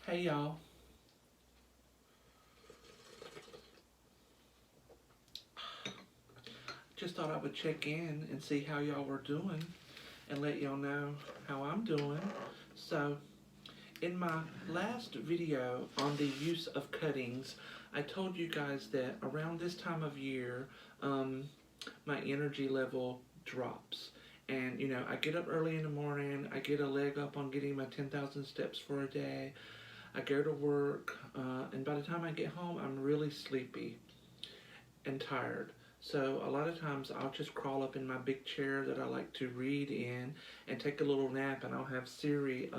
Hey y'all, just thought I would check in and see how y'all were doing and let y'all know how I'm doing. So, in my last video on the use of cuttings, I told you guys that around this time of year, um, my energy level drops. And I get up early in the morning, I get a leg up on getting my 10,000 steps for a day, I go to work, and by the time I get home, I'm really sleepy and tired. So a lot of times I'll just crawl up in my big chair that I like to read in and take a little nap, and I'll have Siri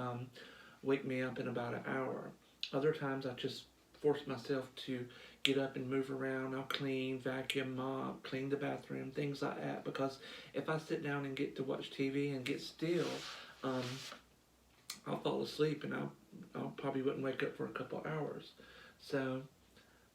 wake me up in about an hour. Other times I just force myself to get up and move around. I'll clean, vacuum, mop, clean the bathroom, things like that. Because if I sit down and get to watch TV and get still, um, I'll fall asleep, and I'll probably wouldn't wake up for a couple hours. So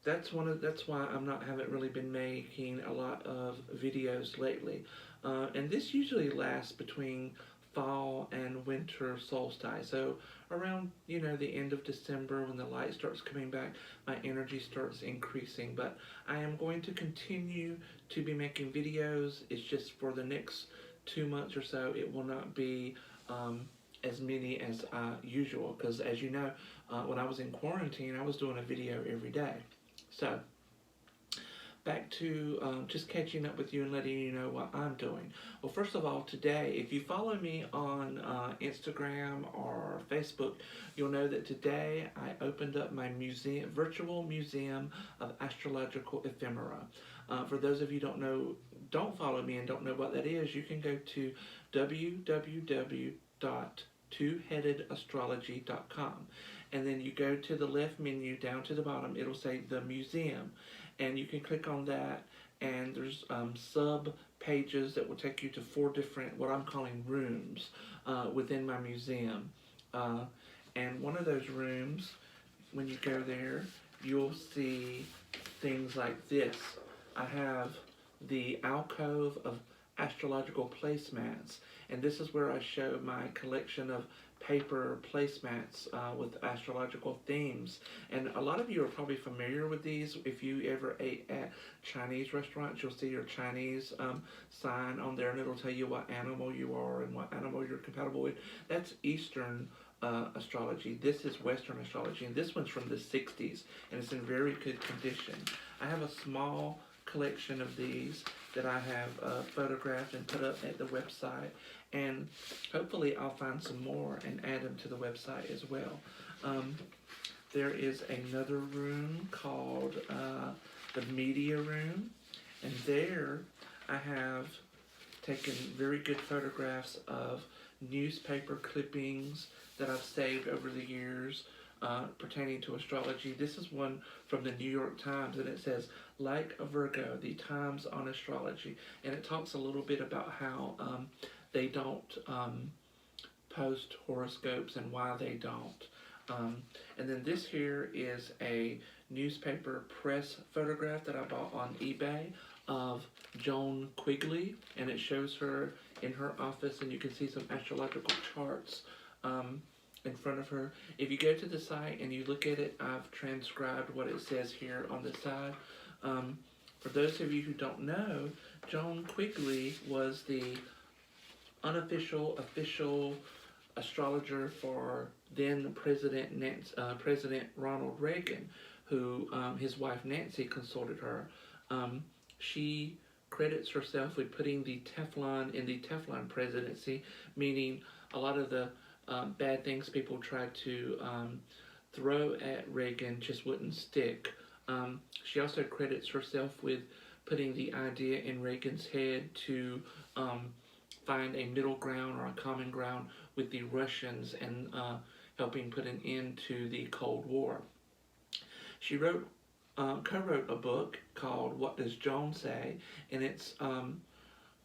that's why haven't really been making a lot of videos lately. And this usually lasts between fall and winter solstice. So around the end of December, when the light starts coming back, my energy starts increasing. But I am going to continue to be making videos. It's just for the next 2 months or so, it will not be as many as usual, because as you know, when I was in quarantine, I was doing a video every day. So, back to just catching up with you and letting you know what I'm doing. Well, first of all, today, if you follow me on Instagram or Facebook, you'll know that today I opened up my virtual museum of astrological ephemera. For those of you don't follow me and don't know what that is, you can go to www.twoheadedastrology.com, and then you go to the left menu down to the bottom. It'll say the museum, and you can click on that, and there's sub pages that will take you to 4 different, what I'm calling, rooms within my museum. And one of those rooms, when you go there, you'll see things like this. I have the Alcove of Astrological Placemats, and this is where I show my collection of paper placemats with astrological themes. And a lot of you are probably familiar with these. If you ever ate at Chinese restaurants, you'll see your Chinese sign on there, and it'll tell you what animal you are and what animal you're compatible with. That's Eastern astrology. This is Western astrology, and this one's from the 60s, and it's in very good condition. I have a small collection of these that I have photographed and put up at the website, and hopefully I'll find some more and add them to the website as well. There is another room called the media room, and there I have taken very good photographs of newspaper clippings that I've saved over the years pertaining to astrology. This is one from the New York Times, and it says, "Like a Virgo, the Times on Astrology." And it talks a little bit about how they don't post horoscopes and why they don't. And then this here is a newspaper press photograph that I bought on eBay of Joan Quigley, and it shows her in her office, and you can see some astrological charts in front of her. If you go to the site and you look at it, I've transcribed what it says here on the side. For those of you who don't know, Joan Quigley was the official astrologer for then President Ronald Reagan, who his wife Nancy consulted her. She credits herself with putting the Teflon in the Teflon presidency, meaning a lot of the bad things people tried to throw at Reagan just wouldn't stick. She also credits herself with putting the idea in Reagan's head to find a middle ground or a common ground with the Russians and helping put an end to the Cold War. She co-wrote a book called What Does Joan Say? And it's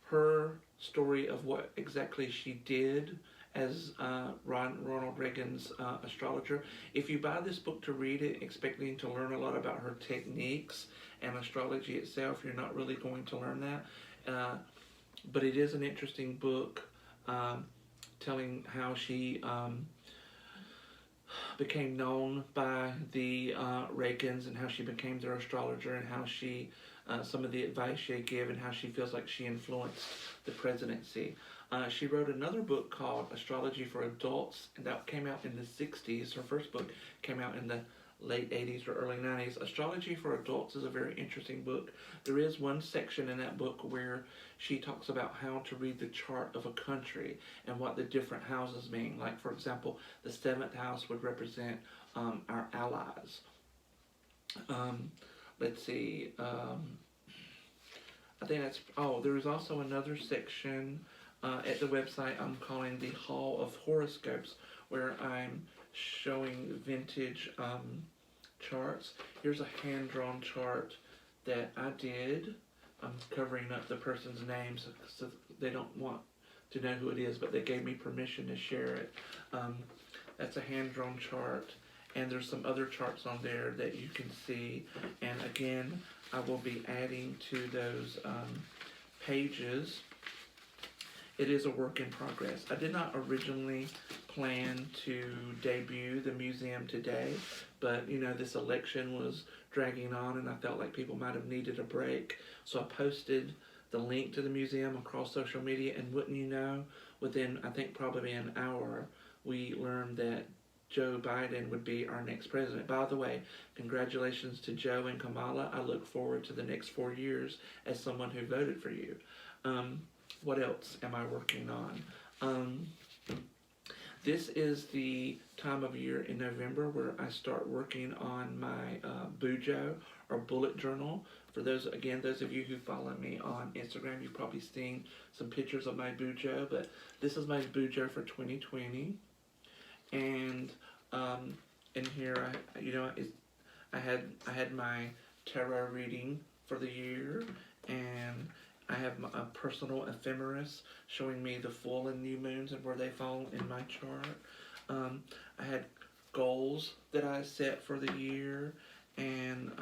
her story of what exactly she did as Ronald Reagan's astrologer. If you buy this book to read it expecting to learn a lot about her techniques and astrology itself, you're not really going to learn that. But it is an interesting book telling how she became known by the Reagans, and how she became their astrologer, and how she some of the advice she gave, and how she feels like she influenced the presidency. She wrote another book called Astrology for Adults, and that came out in the 60s. Her first book came out in the late 80s or early 90s. Astrology for Adults is a very interesting book. There is one section in that book where she talks about how to read the chart of a country and what the different houses mean. Like, for example, the 7th house would represent our allies. Let's see. I think that's. Oh, there is also another section at the website I'm calling the Hall of Horoscopes, where I'm showing vintage charts. Here's a hand-drawn chart that I did. I'm covering up the person's name so they don't want to know who it is, but they gave me permission to share it. That's a hand-drawn chart, and there's some other charts on there that you can see. And again, I will be adding to those pages. It is a work in progress. I did not originally plan to debut the museum today, but this election was dragging on, and I felt like people might have needed a break. So I posted the link to the museum across social media, and wouldn't you know, within I think probably an hour, we learned that Joe Biden would be our next president. By the way, congratulations to Joe and Kamala. I look forward to the next 4 years as someone who voted for you. What else am I working on? This is the time of year in November where I start working on my bujo, or bullet journal. For those of you who follow me on Instagram, you've probably seen some pictures of my bujo, but this is my bujo for 2020. And in here, I had my tarot reading for the year, and I have a personal ephemeris showing me the full and new moons and where they fall in my chart. I had goals that I set for the year, and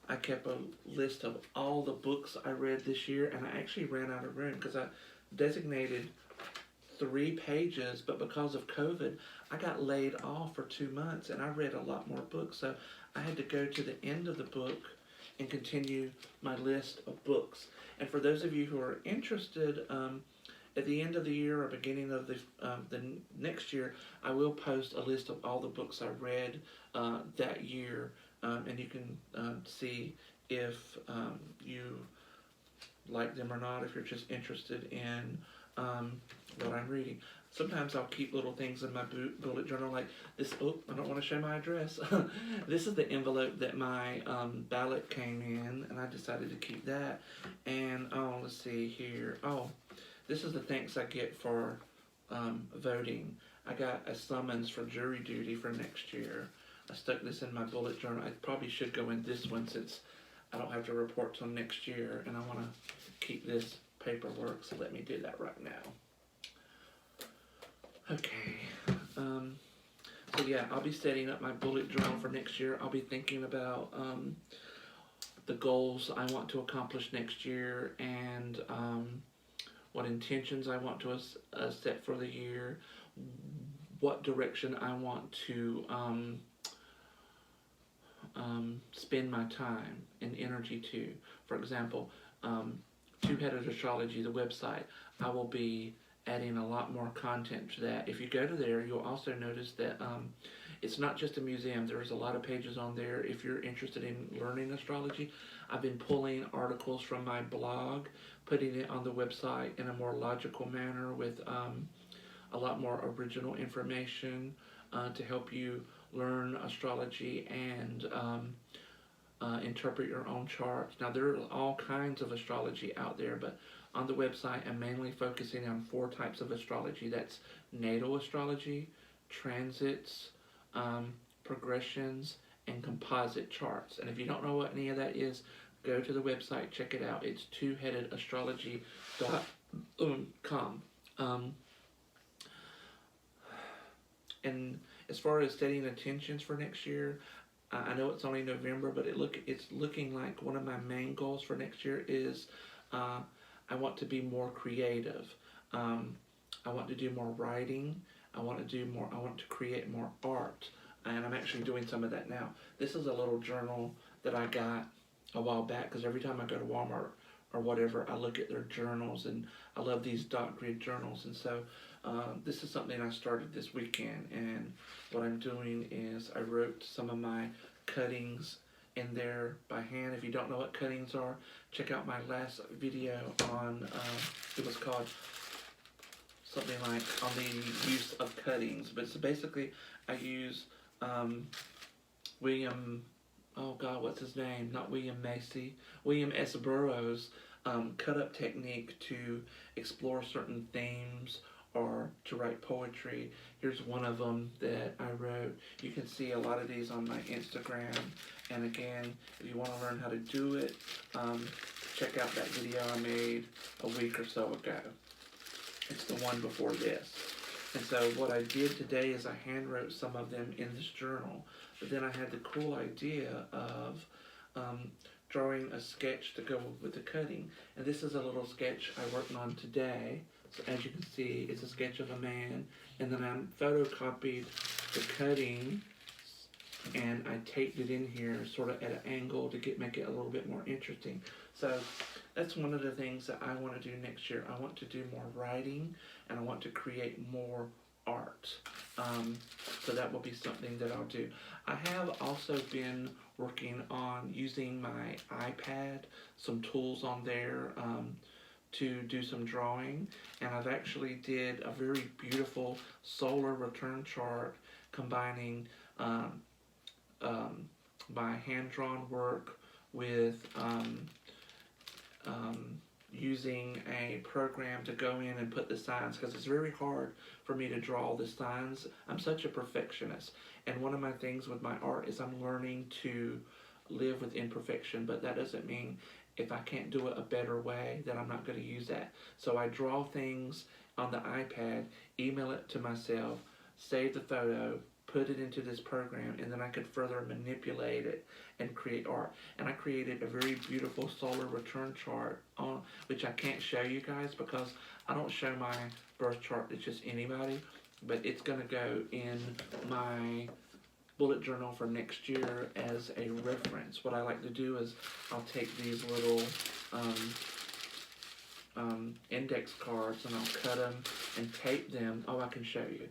I kept a list of all the books I read this year, and I actually ran out of room because I designated 3 pages, but because of COVID, I got laid off for 2 months, and I read a lot more books, so I had to go to the end of the book and continue my list of books. And for those of you who are interested, at the end of the year or beginning of the next year, I will post a list of all the books I read that year, and you can see if you like them or not, if you're just interested in what I'm reading. Sometimes I'll keep little things in my bullet journal, like this. Oh, I don't want to show my address. This is the envelope that my ballot came in, and I decided to keep that. And let's see here. Oh, this is the thanks I get for voting. I got a summons for jury duty for next year. I stuck this in my bullet journal. I probably should go in this one since I don't have to report till next year, and I want to keep this paperwork, so let me do that right now. Okay, so yeah, I'll be setting up my bullet journal for next year. I'll be thinking about the goals I want to accomplish next year, and what intentions I want to set for the year, what direction I want to spend my time and energy to. For example, Two-Headed Astrology, the website, I will be adding a lot more content to that. If you go to there, you'll also notice that it's not just a museum. There's a lot of pages on there if you're interested in learning astrology. I've been pulling articles from my blog, putting it on the website in a more logical manner with a lot more original information to help you learn astrology and interpret your own charts. Now, there are all kinds of astrology out there, but on the website, I'm mainly focusing on 4 types of astrology. That's natal astrology, transits, progressions, and composite charts. And if you don't know what any of that is, go to the website, check it out. It's twoheadedastrology.com. And as far as setting intentions for next year, I know it's only November, but it's looking like one of my main goals for next year is I want to be more creative. I want to do more writing. I want to do more. I want to create more art, and I'm actually doing some of that now. This is a little journal that I got a while back because every time I go to Walmart or whatever, I look at their journals, and I love these dot grid journals. And so this is something I started this weekend, and what I'm doing is I wrote some of my cuttings in there by hand. If you don't know what cuttings are, check out my last video on, it was called something like on the use of cuttings, but so basically I use William, oh God, what's his name? Not William Macy, William S. Burroughs cut up technique to explore certain themes or to write poetry. Here's one of them that I wrote. You can see a lot of these on my Instagram. And again, if you want to learn how to do it, check out that video I made a week or so ago. It's the one before this. And so what I did today is I hand wrote some of them in this journal. But then I had the cool idea of drawing a sketch to go with the cutting. And this is a little sketch I worked on today. So as you can see, it's a sketch of a man. And then I photocopied the cutting and I taped it in here sort of at an angle to make it a little bit more interesting. So that's one of the things that I want to do next year. I want to do more writing and I want to create more art. So that will be something that I'll do. I have also been working on using my iPad, some tools on there to do some drawing, and I've actually did a very beautiful solar return chart combining my hand-drawn work with using a program to go in and put the signs, because it's very hard for me to draw the signs. I'm such a perfectionist, and one of my things with my art is I'm learning to live with imperfection, but that doesn't mean if I can't do it a better way that I'm not going to use that. So I draw things on the iPad, email it to myself, save the photo, put it into this program, and then I could further manipulate it and create art. And I created a very beautiful solar return chart, which I can't show you guys because I don't show my birth chart to just anybody, but it's going to go in my bullet journal for next year as a reference. What I like to do is I'll take these little index cards and I'll cut them and tape them. Oh, I can show you.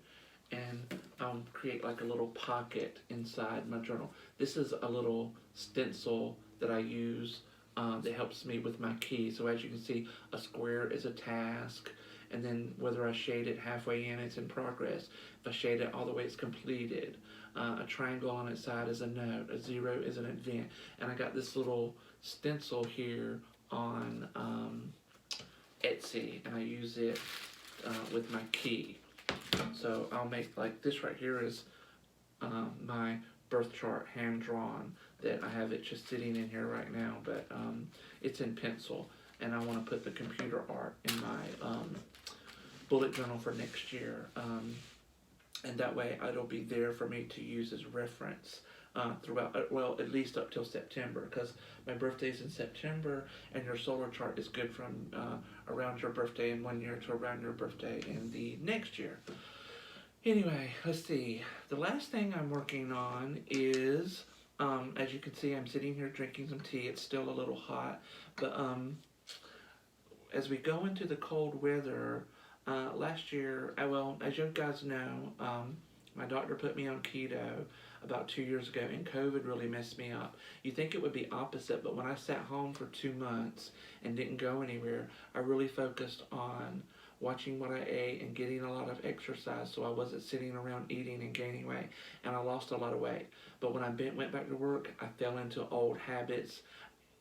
And I'll create like a little pocket inside my journal. This is a little stencil that I use that helps me with my key. So as you can see, a square is a task, and then whether I shade it halfway in, it's in progress. If I shade it all the way, it's completed. A triangle on its side is a note. A 0 is an event. And I got this little stencil here on Etsy, and I use it with my key. So I'll make, like, this right here is my birth chart hand drawn that I have it just sitting in here right now, but it's in pencil, and I want to put the computer art in my bullet journal for next year, and that way it'll be there for me to use as reference throughout, well, at least up till September, because my birthday's in September, and your solar chart is good from around your birthday in 1 year to around your birthday in the next year. Anyway, let's see. The last thing I'm working on is, as you can see, I'm sitting here drinking some tea. It's still a little hot, but as we go into the cold weather, last year, well, as you guys know, my doctor put me on keto about 2 years ago, and COVID really messed me up. You think it would be opposite, but when I sat home for 2 months and didn't go anywhere, I really focused on watching what I ate and getting a lot of exercise, so I wasn't sitting around eating and gaining weight, and I lost a lot of weight. But when I went back to work, I fell into old habits,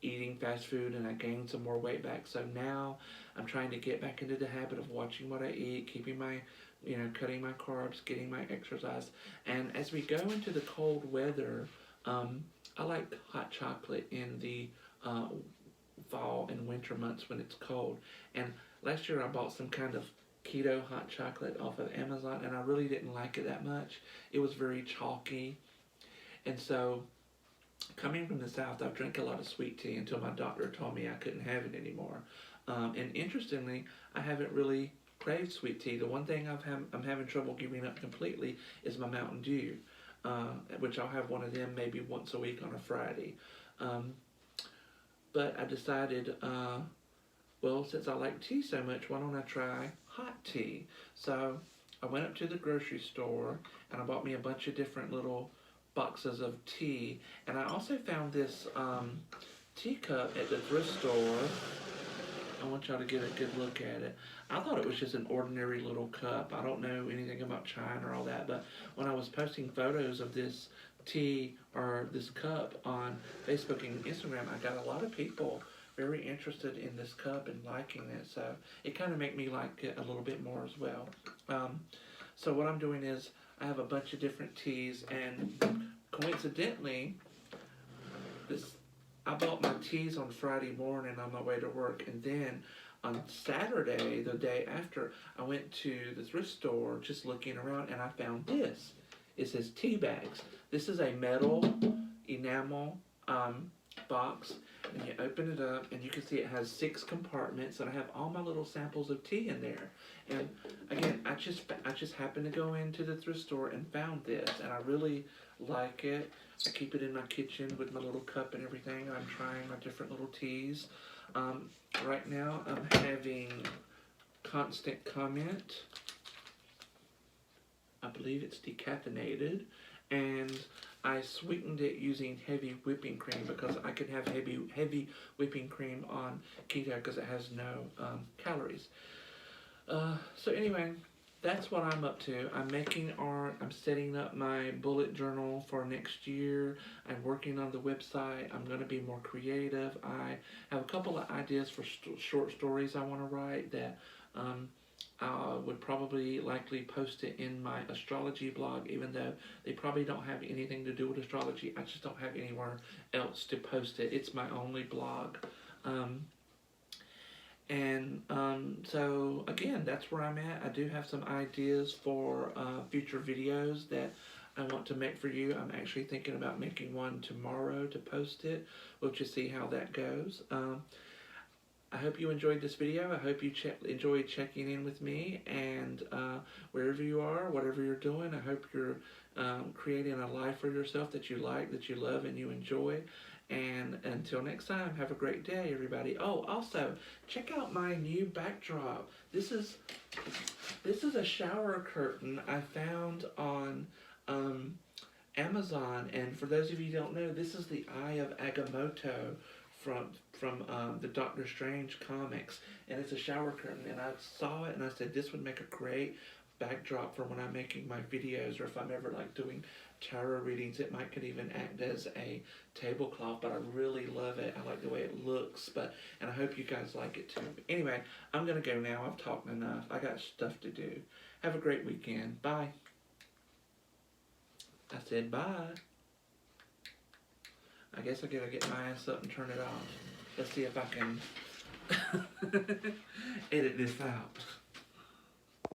eating fast food, and I gained some more weight back. So now I'm trying to get back into the habit of watching what I eat, keeping my, cutting my carbs, getting my exercise. And as we go into the cold weather, I like hot chocolate in the fall and winter months when it's cold. And last year I bought some kind of keto hot chocolate off of Amazon, and I really didn't like it that much. It was very chalky. And so, coming from the South, I've drank a lot of sweet tea until my doctor told me I couldn't have it anymore. And interestingly, I haven't really crave sweet tea. The one thing I'm having trouble giving up completely is my Mountain Dew, which I'll have one of them maybe once a week on a Friday. Um, but I decided, well, since I like tea so much, why don't I try hot tea? So I went up to the grocery store and I bought me a bunch of different little boxes of tea. And I also found this teacup at the thrift store. I want y'all to get a good look at it. I thought it was just an ordinary little cup. I don't know anything about China or all that, but when I was posting photos of this tea or this cup on Facebook and Instagram, I got a lot of people very interested in this cup and liking it. So it kind of made me like it a little bit more as well. So what I'm doing is I have a bunch of different teas, and coincidentally, this I bought my teas on Friday morning on my way to work, and then on Saturday, the day after, I went to the thrift store just looking around, and I found this. It says tea bags. This is a metal enamel box, and you open it up, and you can see it has 6 compartments, and I have all my little samples of tea in there. And again, I just happened to go into the thrift store and found this, and I really like it. I keep it in my kitchen with my little cup and everything. I'm trying my different little teas. Right now, I'm having Constant Comment. I believe it's decaffeinated, and I sweetened it using heavy whipping cream because I can have heavy whipping cream on keto because it has no calories. So anyway, that's what I'm up to. I'm making art. I'm setting up my bullet journal for next year. I'm working on the website. I'm going to be more creative. I have a couple of ideas for short stories I want to write that I would probably likely post it in my astrology blog, even though they probably don't have anything to do with astrology. I just don't have anywhere else to post it. It's my only blog. So again, that's where I'm at. I do have some ideas for future videos that I want to make for you. I'm actually thinking about making one tomorrow to post it. We'll just see how that goes. I hope you enjoyed this video. I hope you enjoyed checking in with me, and wherever you are, whatever you're doing, I hope you're creating a life for yourself that you like, that you love, and you enjoy. And until next time, have a great day, everybody. Oh, also, check out my new backdrop. This is a shower curtain I found on Amazon, and for those of you who don't know, this is the Eye of Agamotto from the Doctor Strange comics, and it's a shower curtain, and I saw it and I said this would make a great backdrop for when I'm making my videos, or if I'm ever like doing tarot readings. It could even act as a tablecloth, but I really love it. I like the way it looks, and I hope you guys like it too. Anyway, I'm gonna go now. I've talked enough. I got stuff to do. Have a great weekend. Bye. I said bye. I guess I gotta get my ass up and turn it off. Let's see if I can edit this out.